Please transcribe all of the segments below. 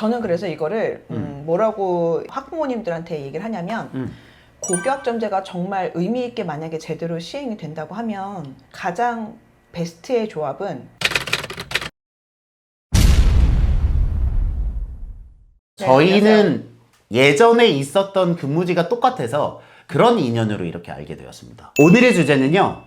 저는 그래서 이거를 뭐라고 학부모님들한테 얘기를 하냐면 고교학점제가 정말 의미 있게 만약에 제대로 시행이 된다고 하면 가장 베스트의 조합은 저희는 예전에 있었던 근무지가 똑같아서 그런 인연으로 이렇게 알게 되었습니다. 오늘의 주제는요,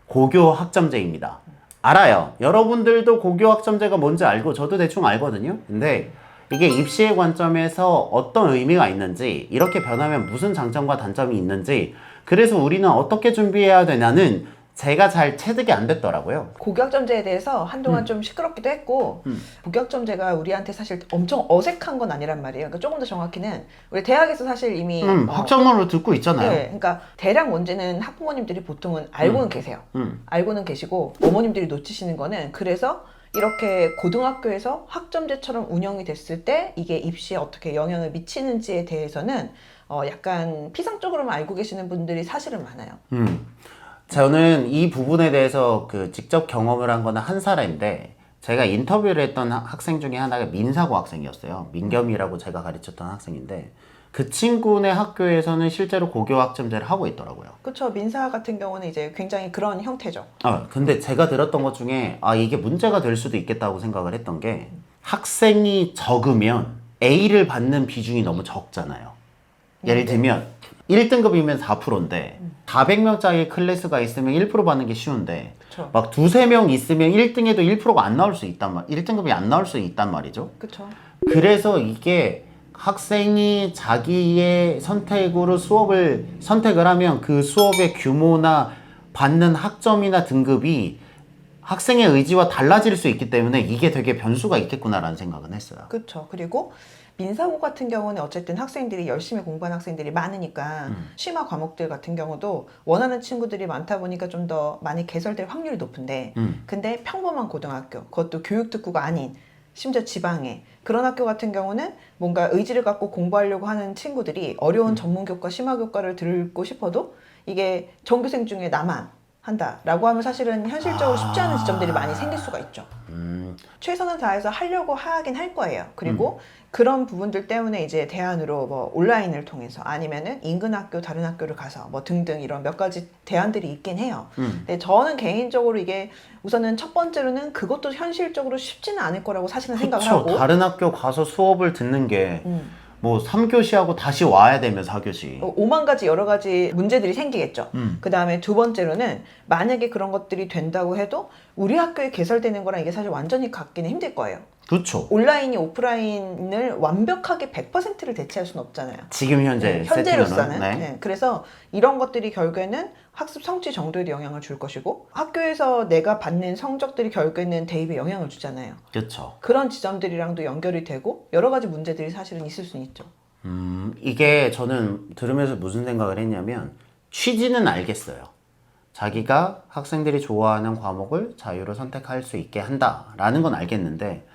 고교 학점제입니다. 알아요. 여러분들도 고교 학점제가 뭔지 알고 저도 대충 알거든요. 근데 이게 입시의 관점에서 어떤 의미가 있는지, 이렇게 변하면 무슨 장점과 단점이 있는지, 그래서 우리는 어떻게 준비해야 되냐는 제가 잘 체득이 안 됐더라고요. 고교학점제에 대해서 한동안 좀 시끄럽기도 했고 고교학점제가 우리한테 사실 엄청 어색한 건 아니란 말이에요. 그러니까 조금 더 정확히는 우리 대학에서 사실 이미 학점으로 듣고 있잖아요. 네, 그러니까 대략 뭔지는 학부모님들이 보통은 알고는 계세요. 알고는 계시고 어머님들이 놓치시는 거는 그래서 이렇게 고등학교에서 학점제처럼 운영이 됐을 때 이게 입시에 어떻게 영향을 미치는지에 대해서는 약간 피상적으로만 알고 계시는 분들이 사실은 많아요. 저는 이 부분에 대해서 직접 경험을 한 거는 한 사례인데, 제가 인터뷰를 했던 학생 중에 하나가 민사고 학생이었어요. 민겸이라고 제가 가르쳤던 학생인데, 그 친구네 학교에서는 실제로 고교 학점제를 하고 있더라고요. 그렇죠. 민사 같은 경우는 이제 굉장히 그런 형태죠. 근데 제가 들었던 것 중에 이게 문제가 될 수도 있겠다고 생각을 했던 게, 학생이 적으면 A를 받는 비중이 너무 적잖아요. 예를 들면 1등급이면 4%인데 400명짜리 클래스가 있으면 1% 받는 게 쉬운데, 그쵸. 막 두세 명 있으면 1등에도 1%가 안 나올 수 있단 말, 1등급이 안 나올 수 있단 말이죠. 그렇죠. 그래서 이게 학생이 자기의 선택으로 수업을 선택을 하면 그 수업의 규모나 받는 학점이나 등급이 학생의 의지와 달라질 수 있기 때문에 이게 되게 변수가 있겠구나라는 생각은 했어요. 그렇죠. 그리고 민사고 같은 경우는 어쨌든 학생들이 열심히 공부한 학생들이 많으니까 심화 과목들 같은 경우도 원하는 친구들이 많다 보니까 좀 더 많이 개설될 확률이 높은데 근데 평범한 고등학교, 그것도 교육특구가 아닌 심지어 지방에 그런 학교 같은 경우는 뭔가 의지를 갖고 공부하려고 하는 친구들이 어려운 전문교과, 심화교과를 들고 싶어도 이게 전교생 중에 나만 한다라고 하면 사실은 현실적으로 쉽지 않은 지점들이 많이 생길 수가 있죠. 최선을 다해서 하려고 하긴 할 거예요. 그리고 그런 부분들 때문에 이제 대안으로 뭐 온라인을 통해서 아니면은 인근 학교, 다른 학교를 가서 뭐 등등 이런 몇 가지 대안들이 있긴 해요. 근데 저는 개인적으로 이게 우선은 첫 번째로는 그것도 현실적으로 쉽지는 않을 거라고 사실은 생각을 하고. 다른 학교 가서 수업을 듣는 게 뭐 3교시하고 다시 와야 되면 4교시. 5만 가지 여러 가지 문제들이 생기겠죠. 그 다음에 두 번째로는 만약에 그런 것들이 된다고 해도 우리 학교에 개설되는 거랑 이게 사실 완전히 같기는 힘들 거예요. 그렇죠. 온라인이 오프라인을 완벽하게 100%를 대체할 수는 없잖아요. 지금 현재 현재로서는. 네. 네. 그래서 이런 것들이 결국에는 학습 성취 정도에도 영향을 줄 것이고 학교에서 내가 받는 성적들이 결국에는 대입에 영향을 주잖아요. 그렇죠. 그런 지점들이랑도 연결이 되고 여러 가지 문제들이 사실은 있을 수는 있죠. 이게 저는 들으면서 무슨 생각을 했냐면, 취지는 알겠어요. 자기가 학생들이 좋아하는 과목을 자유로 선택할 수 있게 한다라는 건 알겠는데,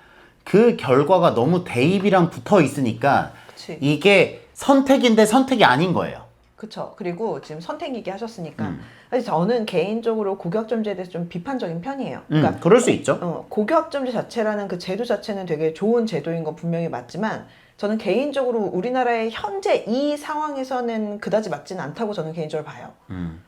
그 결과가 너무 대입이랑 붙어 있으니까 그치. 이게 선택인데 선택이 아닌 거예요. 그렇죠. 그리고 지금 선택 얘기 하셨으니까 사실 저는 개인적으로 고교학점제에 대해서 좀 비판적인 편이에요. 그러니까 그럴 수 있죠. 고교학점제 자체라는 그 제도 자체는 되게 좋은 제도인 건 분명히 맞지만 저는 개인적으로 우리나라의 현재 이 상황에서는 그다지 맞지는 않다고 저는 개인적으로 봐요.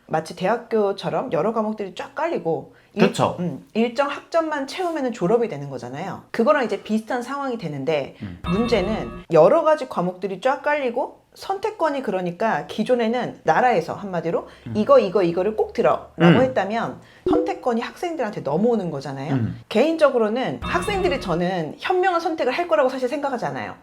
마치 대학교처럼 여러 과목들이 쫙 깔리고 그렇죠. 일정 학점만 채우면 졸업이 되는 거잖아요. 그거랑 이제 비슷한 상황이 되는데 문제는 여러 가지 과목들이 쫙 깔리고 선택권이 그러니까 기존에는 나라에서 한마디로 이거를 꼭 들어라고 했다면 선택권이 학생들한테 넘어오는 거잖아요. 개인적으로는 학생들이 저는 현명한 선택을 할 거라고 사실 생각하지 않아요.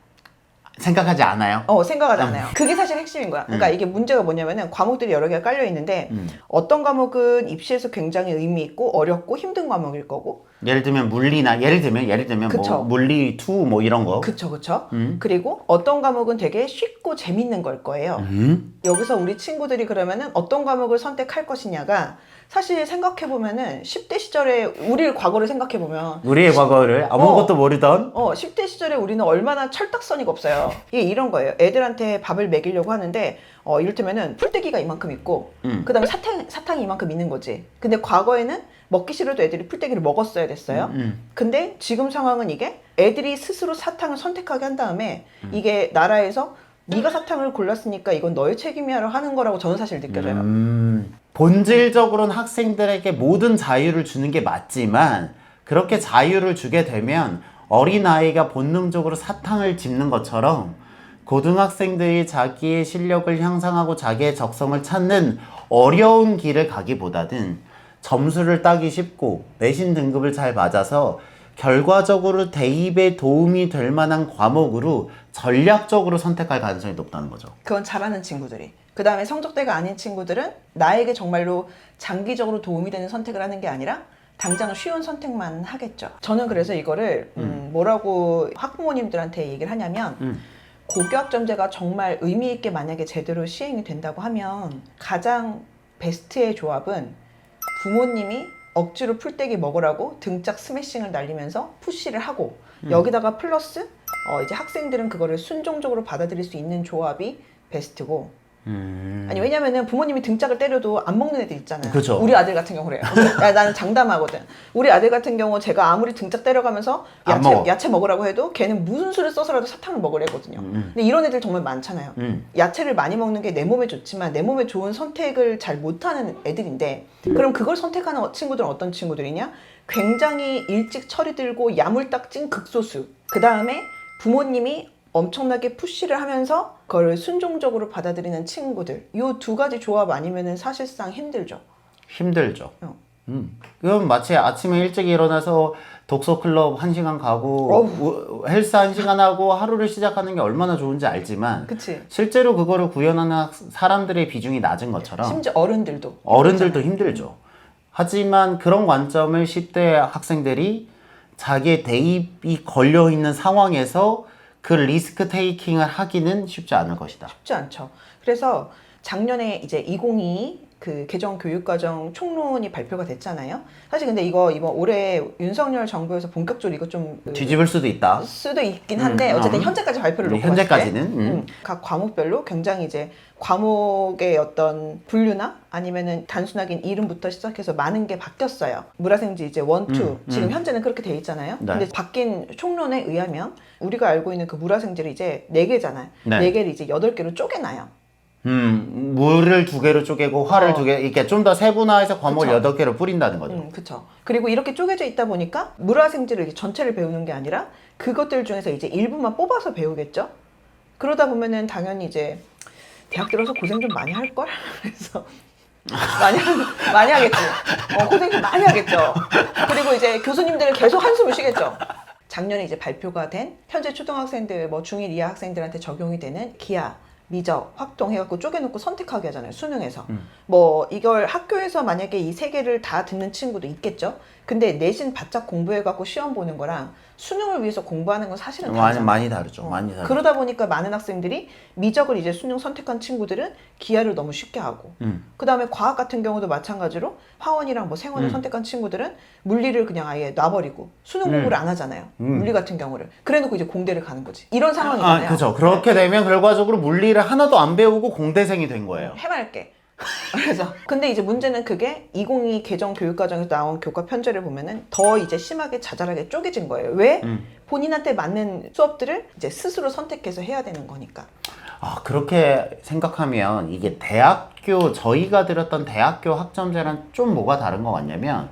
생각하지 않아요? 생각하지 않아요. 그게 사실 핵심인 거야. 그러니까 이게 문제가 뭐냐면은 과목들이 여러 개가 깔려 있는데 어떤 과목은 입시에서 굉장히 의미 있고 어렵고 힘든 과목일 거고 예를 들면 물리나 예를 들면 뭐 물리 2 뭐 이런 거. 그쵸. 그리고 어떤 과목은 되게 쉽고 재밌는 걸 거예요. 여기서 우리 친구들이 그러면은 어떤 과목을 선택할 것이냐가 사실 생각해보면은 10대 시절에 우리의 과거를 생각해보면 우리의 과거를 아무것도 모르던 10대 시절에 우리는 얼마나 철딱서니가 없어요. 이게 이런 거예요. 애들한테 밥을 먹이려고 하는데 이를테면은 풀떼기가 이만큼 있고 그 다음에 사탕이 이만큼 있는 거지. 근데 과거에는 먹기 싫어도 애들이 풀떼기를 먹었어야 됐어요. 근데 지금 상황은 이게 애들이 스스로 사탕을 선택하게 한 다음에 이게 나라에서 네가 사탕을 골랐으니까 이건 너의 책임이야로 하는 거라고 저는 사실 느껴져요. 본질적으로는 학생들에게 모든 자유를 주는 게 맞지만 그렇게 자유를 주게 되면 어린아이가 본능적으로 사탕을 집는 것처럼 고등학생들이 자기의 실력을 향상하고 자기의 적성을 찾는 어려운 길을 가기보다는 점수를 따기 쉽고 내신 등급을 잘 맞아서 결과적으로 대입에 도움이 될 만한 과목으로 전략적으로 선택할 가능성이 높다는 거죠. 그건 잘하는 친구들이. 그 다음에 성적대가 아닌 친구들은 나에게 정말로 장기적으로 도움이 되는 선택을 하는 게 아니라 당장 쉬운 선택만 하겠죠. 저는 그래서 이거를 뭐라고 학부모님들한테 얘기를 하냐면 고교학점제가 정말 의미 있게 만약에 제대로 시행이 된다고 하면 가장 베스트의 조합은 부모님이 억지로 풀떼기 먹으라고 등짝 스매싱을 날리면서 푸시를 하고 여기다가 플러스 이제 학생들은 그거를 순종적으로 받아들일 수 있는 조합이 베스트고 아니 왜냐면은 부모님이 등짝을 때려도 안 먹는 애들 있잖아요. 그쵸. 우리 아들 같은 경우 그래요. 나는 장담하거든. 우리 아들 같은 경우 제가 아무리 등짝 때려가면서 안 먹어. 야채 먹으라고 해도 걔는 무슨 수를 써서라도 사탕을 먹으려 했거든요. 근데 이런 애들 정말 많잖아요. 야채를 많이 먹는 게 내 몸에 좋지만 내 몸에 좋은 선택을 잘 못하는 애들인데 그럼 그걸 선택하는 친구들은 어떤 친구들이냐? 굉장히 일찍 철이 들고 야물딱진 극소수. 그 다음에 부모님이 엄청나게 푸시를 하면서 그걸 순종적으로 받아들이는 친구들. 이 두 가지 조합 아니면은 사실상 힘들죠. 힘들죠. 그럼 마치 아침에 일찍 일어나서 독서 클럽 1시간 가고 헬스 1시간 하고 하루를 시작하는 게 얼마나 좋은지 알지만 그치. 실제로 그거를 구현하는 사람들의 비중이 낮은 것처럼 심지어 어른들도 힘들죠. 하지만 그런 관점을 10대 학생들이 자기의 대입이 걸려있는 상황에서 그 리스크 테이킹을 하기는 쉽지 않을 것이다. 쉽지 않죠. 그래서 작년에 이제 2022 그 개정 교육과정 총론이 발표가 됐잖아요. 사실 근데 이번 올해 윤석열 정부에서 본격적으로 이거 좀 뒤집을 수도 있다. 수도 있긴 한데 어쨌든 현재까지 발표를 놓고 현재까지는 봤을 때, 각 과목별로 굉장히 이제 과목의 어떤 분류나 아니면은 단순하게 이름부터 시작해서 많은 게 바뀌었어요. 물화생지 이제 1, 2 지금 현재는 그렇게 돼 있잖아요. 네. 근데 바뀐 총론에 의하면 우리가 알고 있는 그 물화생지를 이제 4개잖아요. 네. 4개를 이제 8개로 쪼개놔요. 물을 2개로 쪼개고 화를 2개, 이렇게 좀 더 세분화해서 과목을 그쵸. 8개로 뿌린다는 거죠. 그렇죠. 그리고 이렇게 쪼개져 있다 보니까 물화생지를 이렇게 전체를 배우는 게 아니라 그것들 중에서 이제 일부만 뽑아서 배우겠죠. 그러다 보면은 당연히 이제 대학 들어서 고생 좀 많이 할 걸. 그래서 많이 하겠지. 고생 좀 많이 하겠죠. 그리고 이제 교수님들은 계속 한숨을 쉬겠죠. 작년에 이제 발표가 된 현재 초등학생들, 뭐 중1 이하 학생들한테 적용이 되는 기하, 미적, 확통 해갖고 쪼개놓고 선택하게 하잖아요. 수능에서. 뭐 이걸 학교에서 만약에 이 3개를 다 듣는 친구도 있겠죠. 근데 내신 바짝 공부해갖고 시험 보는 거랑 수능을 위해서 공부하는 건 사실은 다르잖아요. 많이 다르죠. 많이 다르죠. 그러다 보니까 많은 학생들이 미적을 이제 수능 선택한 친구들은 기하를 너무 쉽게 하고 그 다음에 과학 같은 경우도 마찬가지로 화원이랑 뭐 생원을 선택한 친구들은 물리를 그냥 아예 놔버리고 수능 공부를 안 하잖아요. 물리 같은 경우를. 그래놓고 이제 공대를 가는 거지. 이런 상황이잖아요. 그렇죠. 그렇게 되면 결과적으로 물리를 하나도 안 배우고 공대생이 된 거예요. 해맑게. 그래서 근데 이제 문제는 그게 2022 개정 교육과정에서 나온 교과 편제를 보면은 더 이제 심하게 자잘하게 쪼개진 거예요. 왜? 본인한테 맞는 수업들을 이제 스스로 선택해서 해야 되는 거니까. 그렇게 생각하면 이게 저희가 들었던 대학교 학점제랑 좀 뭐가 다른 것 같냐면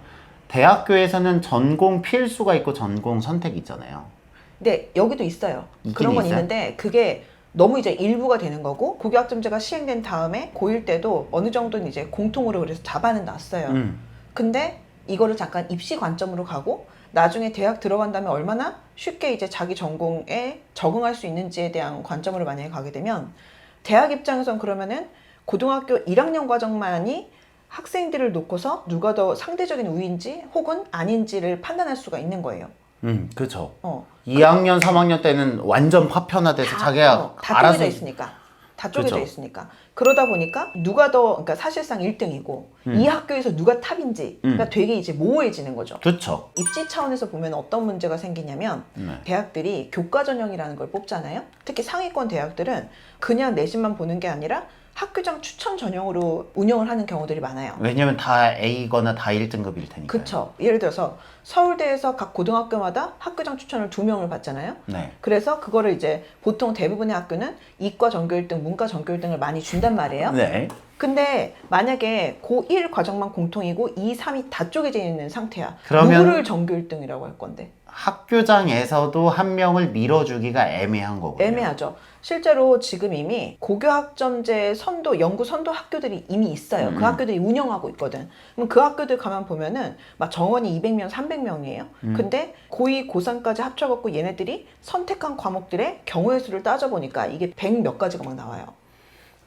대학교에서는 전공 필수가 있고 전공 선택이 있잖아요. 근데 여기도 있어요. 그런 건 있는데 그게 너무 이제 일부가 되는 거고 고교학점제가 시행된 다음에 고1 때도 어느 정도는 이제 공통으로 그래서 답안은 났어요. 근데 이거를 잠깐 입시 관점으로 가고 나중에 대학 들어간 다음에 얼마나 쉽게 이제 자기 전공에 적응할 수 있는지에 대한 관점으로 만약에 가게 되면 대학 입장에선 그러면은 고등학교 1학년 과정만이 학생들을 놓고서 누가 더 상대적인 우위인지 혹은 아닌지를 판단할 수가 있는 거예요. 그렇죠. 2학년, 3학년 때는 완전 파편화돼서 자기가 다 알아서 쪼개져 있으니까. 다 쪼개져 그쵸. 있으니까. 그러다 보니까 누가 더, 그러니까 사실상 1등이고 이 학교에서 누가 탑인지가 되게 이제 모호해지는 거죠. 그렇죠. 입시 차원에서 보면 어떤 문제가 생기냐면 대학들이 교과 전형이라는 걸 뽑잖아요. 특히 상위권 대학들은 그냥 내신만 보는 게 아니라 학교장 추천 전형으로 운영을 하는 경우들이 많아요. 왜냐면 다 A거나 다 1등급일 테니까. 그쵸. 예를 들어서 서울대에서 각 고등학교마다 학교장 추천을 2명을 받잖아요. 네. 그래서 그거를 이제 보통 대부분의 학교는 이과 전교 1등, 문과 전교 1등을 많이 준단 말이에요. 네. 근데 만약에 고1 과정만 공통이고 2, 3이 다 쪼개져 있는 상태야. 그러면 누구를 전교 1등이라고 할 건데? 학교장에서도 한 명을 밀어주기가 애매한 거군요. 애매하죠. 실제로 지금 이미 고교학점제 선도, 연구 선도 학교들이 이미 있어요. 그 학교들이 운영하고 있거든. 그럼 그 학교들 가만 보면은 막 정원이 200명, 300명이에요. 근데 고2, 고3까지 합쳐갖고 얘네들이 선택한 과목들의 경우의 수를 따져보니까 이게 100 몇 가지가 막 나와요.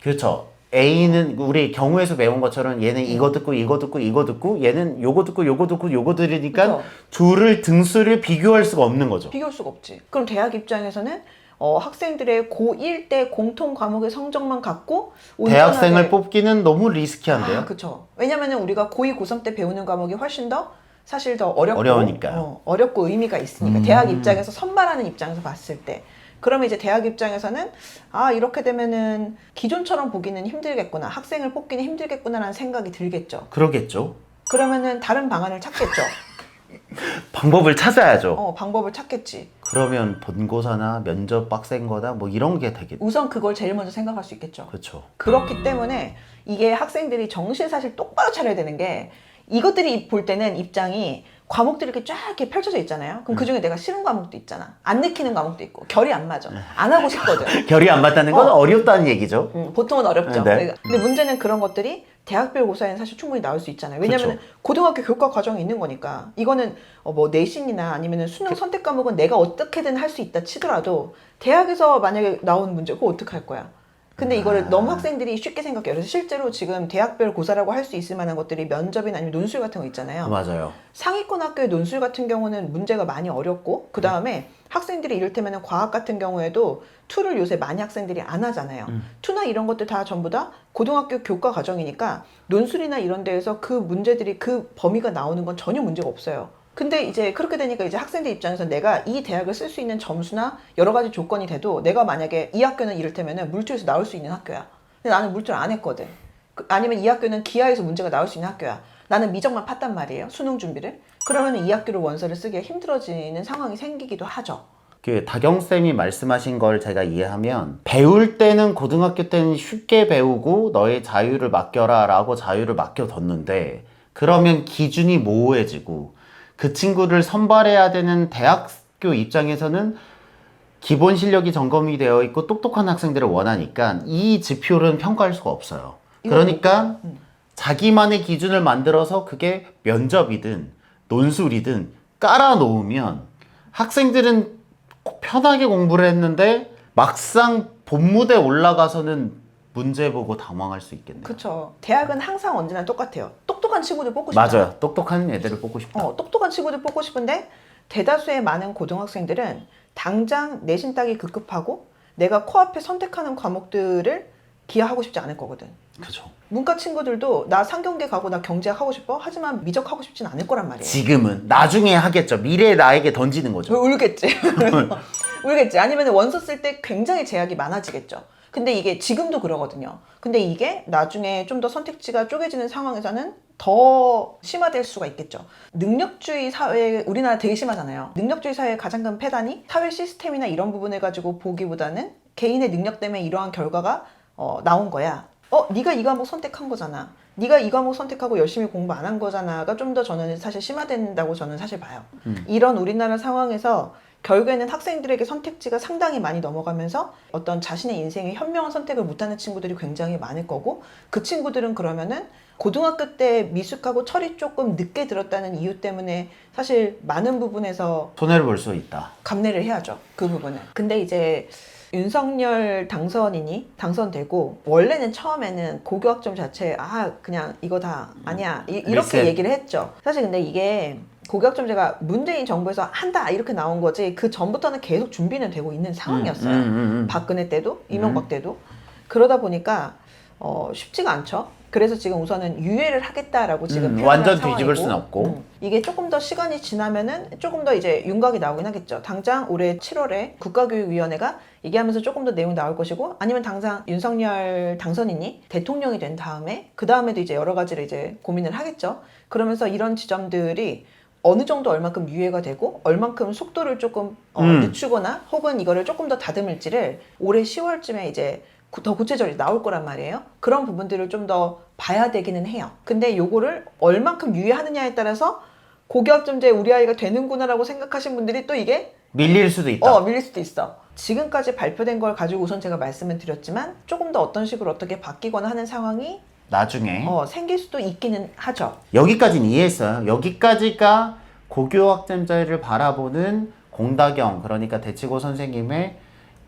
그렇죠. A는 우리 경우의 수 배운 것처럼 얘는 이거 듣고 이거 듣고 이거 듣고 얘는 요거 듣고 요거 듣고 요거 들으니까 그쵸. 둘을 등수를 비교할 수가 없는 거죠. 비교할 수가 없지. 그럼 대학 입장에서는 학생들의 고1 때 공통 과목의 성적만 갖고 대학생을 온전하게- 뽑기는 너무 리스키한데요. 아, 그렇죠. 왜냐면은 우리가 고2, 고3 때 배우는 과목이 훨씬 더 사실 더 어렵고 어려우니까요. 어렵고 의미가 있으니까 대학 입장에서 선발하는 입장에서 봤을 때 그러면 이제 대학 입장에서는 아 이렇게 되면은 기존처럼 보기는 힘들겠구나, 학생을 뽑기는 힘들겠구나라는 생각이 들겠죠. 그러겠죠. 그러면은 다른 방안을 찾겠죠. 방법을 찾아야죠. 방법을 찾겠지. 그러면 본고사나 면접 빡센 거다 뭐 이런 게 되겠죠. 우선 그걸 제일 먼저 생각할 수 있겠죠. 그렇죠. 그렇기 때문에 이게 학생들이 정신 사실 똑바로 차려야 되는 게 이것들이 볼 때는 입장이 과목들이 이렇게 쫙 이렇게 펼쳐져 있잖아요. 그럼 그 중에 내가 싫은 과목도 있잖아. 안 느끼는 과목도 있고 결이 안 맞아. 안 하고 싶거든. 결이 안 맞다는 건 어렵다는 얘기죠. 보통은 어렵죠. 네. 근데 문제는 그런 것들이 대학별 고사에는 사실 충분히 나올 수 있잖아요. 왜냐하면 고등학교 교과 과정이 있는 거니까 이거는 뭐 내신이나 아니면 수능 선택 과목은 내가 어떻게든 할 수 있다 치더라도 대학에서 만약에 나온 문제 그거 어떻게 할 거야? 근데 이거를 너무 학생들이 쉽게 생각해요. 그래서 실제로 지금 대학별 고사라고 할 수 있을 만한 것들이 면접이나 아니면 논술 같은 거 있잖아요. 맞아요. 상위권 학교의 논술 같은 경우는 문제가 많이 어렵고 그 다음에 학생들이 이를테면 과학 같은 경우에도 투를 요새 많이 학생들이 안 하잖아요. 투나 이런 것들 다 전부 다 고등학교 교과 과정이니까 논술이나 이런 데에서 그 문제들이 그 범위가 나오는 건 전혀 문제가 없어요. 근데 이제 그렇게 되니까 이제 학생들 입장에서 내가 이 대학을 쓸 수 있는 점수나 여러 가지 조건이 돼도 내가 만약에 이 학교는 이를테면은 물투에서 나올 수 있는 학교야. 근데 나는 물투를 안 했거든. 아니면 이 학교는 기하에서 문제가 나올 수 있는 학교야. 나는 미적만 팠단 말이에요. 수능 준비를. 그러면 이 학교를 원서를 쓰기가 힘들어지는 상황이 생기기도 하죠. 그 다경쌤이 말씀하신 걸 제가 이해하면 배울 때는 고등학교 때는 쉽게 배우고 너의 자유를 맡겨라 라고 자유를 맡겨뒀는데 그러면 기준이 모호해지고 그 친구를 선발해야 되는 대학교 입장에서는 기본 실력이 점검이 되어 있고 똑똑한 학생들을 원하니까 이 지표는 평가할 수가 없어요. 그러니까 자기만의 기준을 만들어서 그게 면접이든 논술이든 깔아놓으면 학생들은 편하게 공부를 했는데 막상 본무대에 올라가서는 문제 보고 당황할 수 있겠네요. 그렇죠. 대학은 항상 언제나 똑같아요. 똑똑한 친구들 뽑고 싶잖아요. 맞아요. 똑똑한 애들을 뽑고 싶다. 똑똑한 친구들 뽑고 싶은데 대다수의 많은 고등학생들은 당장 내신 따기 급급하고 내가 코앞에 선택하는 과목들을 기하하고 싶지 않을 거거든. 그렇죠. 문과 친구들도 나 상경계 가고 나 경제학 하고 싶어. 하지만 미적 하고 싶진 않을 거란 말이에요. 지금은 나중에 하겠죠. 미래의 나에게 던지는 거죠. 울겠지. 그래서 울겠지. 아니면 원서 쓸 때 굉장히 제약이 많아지겠죠. 근데 이게 지금도 그러거든요. 근데 이게 나중에 좀 더 선택지가 쪼개지는 상황에서는 더 심화될 수가 있겠죠. 능력주의 사회, 우리나라 되게 심하잖아요. 능력주의 사회의 가장 큰 폐단이 사회 시스템이나 이런 부분을 가지고 보기보다는 개인의 능력 때문에 이러한 결과가 나온 거야. 네가 이 과목 선택한 거잖아. 네가 이 과목 선택하고 열심히 공부 안 한 거잖아가 좀 더 저는 사실 심화된다고 저는 사실 봐요. 이런 우리나라 상황에서 결국에는 학생들에게 선택지가 상당히 많이 넘어가면서 어떤 자신의 인생에 현명한 선택을 못하는 친구들이 굉장히 많을 거고 그 친구들은 그러면은 고등학교 때 미숙하고 철이 조금 늦게 들었다는 이유 때문에 사실 많은 부분에서 손해를 볼 수 있다. 감내를 해야죠. 그 부분은. 근데 이제 윤석열 당선인이 당선되고 원래는 처음에는 고교학점 자체 그냥 이거 다 아니야 이렇게 리셋. 얘기를 했죠. 사실 근데 이게 고교학점제가 문재인 정부에서 한다 이렇게 나온 거지 그 전부터는 계속 준비는 되고 있는 상황이었어요. 박근혜 때도 이명박 때도. 그러다 보니까 쉽지가 않죠. 그래서 지금 우선은 유예를 하겠다라고 지금 표현한 완전 상황이고, 뒤집을 순 없고. 이게 조금 더 시간이 지나면은 조금 더 이제 윤곽이 나오긴 하겠죠. 당장 올해 7월에 국가교육위원회가 얘기하면서 조금 더 내용 나올 것이고, 아니면 당장 윤석열 당선인이 대통령이 된 다음에 그 다음에도 이제 여러 가지를 이제 고민을 하겠죠. 그러면서 이런 지점들이 어느 정도 얼만큼 유예가 되고 얼만큼 속도를 조금 늦추거나 혹은 이거를 조금 더 다듬을지를 올해 10월쯤에 이제 더 구체적으로 나올 거란 말이에요. 그런 부분들을 좀 더 봐야 되기는 해요. 근데 요거를 얼만큼 유예하느냐에 따라서 고교학점제 우리 아이가 되는구나라고 생각하신 분들이 또 이게 밀릴 수도 있다. 밀릴 수도 있어. 지금까지 발표된 걸 가지고 우선 제가 말씀을 드렸지만 조금 더 어떤 식으로 어떻게 바뀌거나 하는 상황이 나중에 생길 수도 있기는 하죠. 여기까지는 이해했어요. 여기까지가 고교학점제를 바라보는 공다경, 그러니까 대치고 선생님의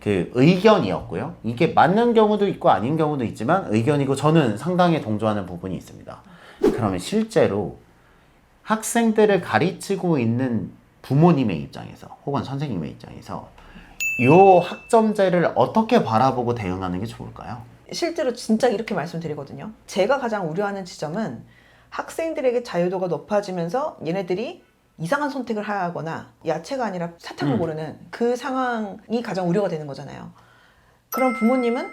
그 의견이었고요. 이게 맞는 경우도 있고 아닌 경우도 있지만 의견이고 저는 상당히 동조하는 부분이 있습니다. 그러면 실제로 학생들을 가르치고 있는 부모님의 입장에서 혹은 선생님의 입장에서 이 학점제를 어떻게 바라보고 대응하는 게 좋을까요? 실제로 진짜 이렇게 말씀드리거든요. 제가 가장 우려하는 지점은 학생들에게 자유도가 높아지면서 얘네들이 이상한 선택을 하거나 야채가 아니라 사탕을 고르는 그 상황이 가장 우려가 되는 거잖아요. 그럼 부모님은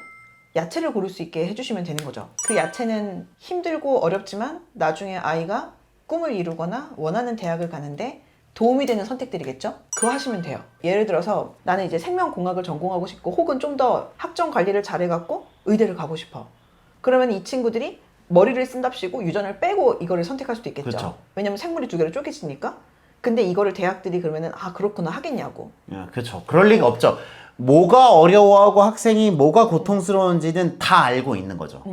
야채를 고를 수 있게 해주시면 되는 거죠. 그 야채는 힘들고 어렵지만 나중에 아이가 꿈을 이루거나 원하는 대학을 가는데 도움이 되는 선택들이겠죠? 그거 하시면 돼요. 예를 들어서 나는 이제 생명공학을 전공하고 싶고 혹은 좀 더 학점 관리를 잘해갖고 의대를 가고 싶어. 그러면 이 친구들이 머리를 쓴답시고 유전을 빼고 이거를 선택할 수도 있겠죠. 그쵸. 왜냐면 생물이 두 개로 쪼개지니까. 근데 이거를 대학들이 그러면은 그렇구나 하겠냐고. 그렇죠. 그럴 리가 없죠. 뭐가 어려워하고 학생이 뭐가 고통스러운지는 다 알고 있는 거죠.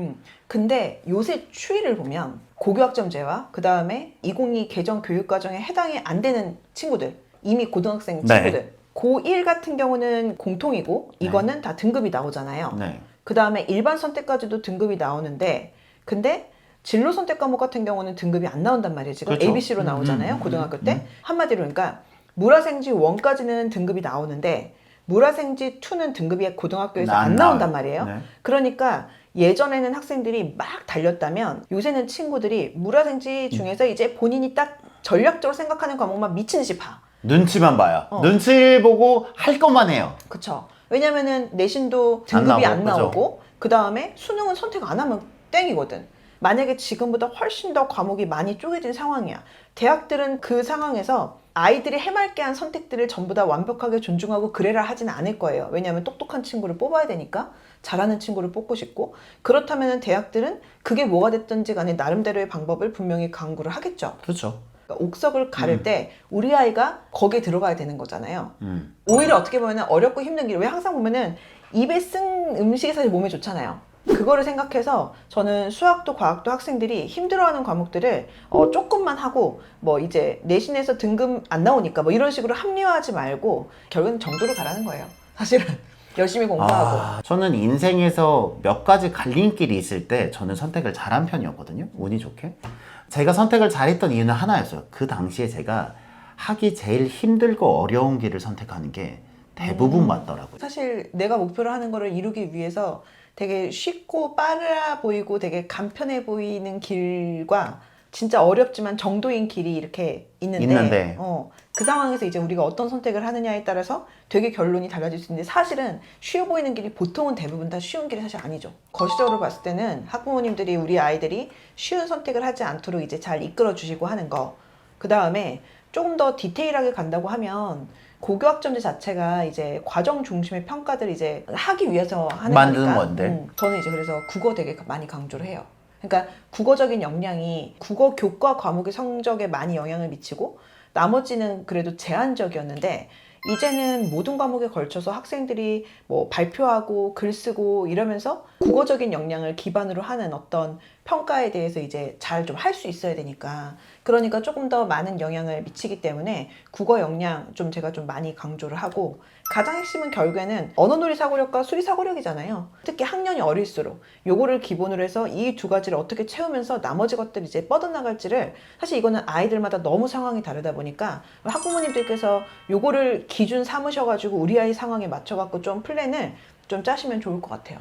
근데 요새 추이를 보면 고교학점제와 그 다음에 2022 개정 교육과정에 해당이 안 되는 친구들, 이미 고등학생 친구들, 고1 같은 경우는 공통이고 이거는 다 등급이 나오잖아요. 그 다음에 일반 선택까지도 등급이 나오는데 근데 진로 선택 과목 같은 경우는 등급이 안 나온단 말이에요. 지금 그렇죠. ABC로 나오잖아요. 고등학교 때. 한마디로 그러니까 물화생지 1까지는 등급이 나오는데 물화생지 2는 등급이 고등학교에서 안 나온단 말이에요. 그러니까 예전에는 학생들이 막 달렸다면 요새는 친구들이 물화생지 중에서 이제 본인이 딱 전략적으로 생각하는 과목만 미친 듯이 봐. 눈치만 봐요. 눈치 보고 할 것만 해요. 그쵸. 왜냐면은 내신도 등급이 안 나오고 그죠? 그 다음에 수능은 선택 안 하면 땡이거든. 만약에 지금보다 훨씬 더 과목이 많이 쪼개진 상황이야. 대학들은 그 상황에서 아이들이 해맑게 한 선택들을 전부 다 완벽하게 존중하고 그래라 하지는 않을 거예요. 왜냐하면 똑똑한 친구를 뽑아야 되니까 잘하는 친구를 뽑고 싶고 그렇다면 대학들은 그게 뭐가 됐든지 간에 나름대로의 방법을 분명히 강구를 하겠죠. 그렇죠. 그러니까 옥석을 가를 때 우리 아이가 거기에 들어가야 되는 거잖아요. 오히려 어떻게 보면 어렵고 힘든 길, 왜 항상 보면은 입에 쓴 음식이 사실 몸에 좋잖아요. 그거를 생각해서 저는 수학도 과학도 학생들이 힘들어하는 과목들을 조금만 하고 뭐 이제 내신에서 등급 안 나오니까 뭐 이런 식으로 합리화하지 말고 결국은 정도를 가라는 거예요. 사실은 열심히 공부하고. 저는 인생에서 몇 가지 갈림길이 있을 때 저는 선택을 잘한 편이었거든요. 운이 좋게. 제가 선택을 잘했던 이유는 하나였어요. 그 당시에 제가 하기 제일 힘들고 어려운 길을 선택하는 게 대부분 맞더라고요. 사실 내가 목표를 하는 거를 이루기 위해서 되게 쉽고 빨라 보이고 되게 간편해 보이는 길과 진짜 어렵지만 정도인 길이 이렇게 있는데 그 상황에서 이제 우리가 어떤 선택을 하느냐에 따라서 되게 결론이 달라질 수 있는데 사실은 쉬워 보이는 길이 보통은 대부분 다 쉬운 길이 사실 아니죠. 거시적으로 봤을 때는 학부모님들이 우리 아이들이 쉬운 선택을 하지 않도록 이제 잘 이끌어 주시고 하는 거. 그 다음에 조금 더 디테일하게 간다고 하면 고교학점제 자체가 이제 과정 중심의 평가들을 이제 하기 위해서 하는 만드는 거니까. 건데. 저는 이제 그래서 국어 되게 많이 강조를 해요. 그러니까 국어적인 역량이 국어 교과 과목의 성적에 많이 영향을 미치고 나머지는 그래도 제한적이었는데 이제는 모든 과목에 걸쳐서 학생들이 뭐 발표하고 글 쓰고 이러면서 국어적인 역량을 기반으로 하는 어떤 평가에 대해서 이제 잘 좀 할 수 있어야 되니까 그러니까 조금 더 많은 영향을 미치기 때문에 국어 역량 좀 제가 좀 많이 강조를 하고 가장 핵심은 결국에는 언어놀이 사고력과 수리 사고력이잖아요. 특히 학년이 어릴수록 요거를 기본으로 해서 이 두 가지를 어떻게 채우면서 나머지 것들이 이제 뻗어나갈지를 사실 이거는 아이들마다 너무 상황이 다르다 보니까 학부모님들께서 요거를 기준 삼으셔가지고 우리 아이 상황에 맞춰갖고 좀 플랜을 좀 짜시면 좋을 것 같아요.